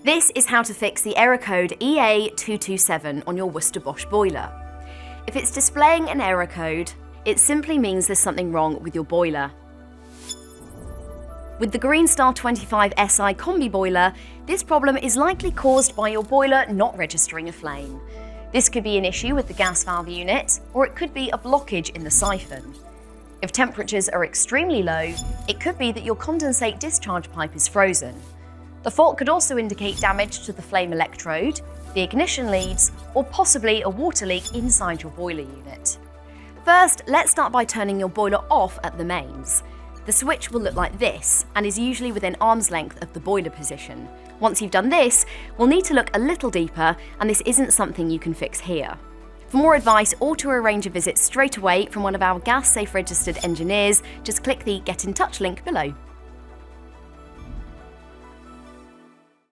This is how to fix the error code EA227 on your Worcester Bosch boiler. If it's displaying an error code, it simply means there's something wrong with your boiler. With the Greenstar 25 SI Combi boiler, this problem is likely caused by your boiler not registering a flame. This could be an issue with the gas valve unit, or it could be a blockage in the siphon. If temperatures are extremely low, it could be that your condensate discharge pipe is frozen. The fault could also indicate damage to the flame electrode, the ignition leads, or possibly a water leak inside your boiler unit. First, let's start by turning your boiler off at the mains. The switch will look like this and is usually within arm's length of the boiler position. Once you've done this, we'll need to look a little deeper, and this isn't something you can fix here. For more advice or to arrange a visit straight away from one of our Gas Safe Registered engineers, just click the Get in Touch link below.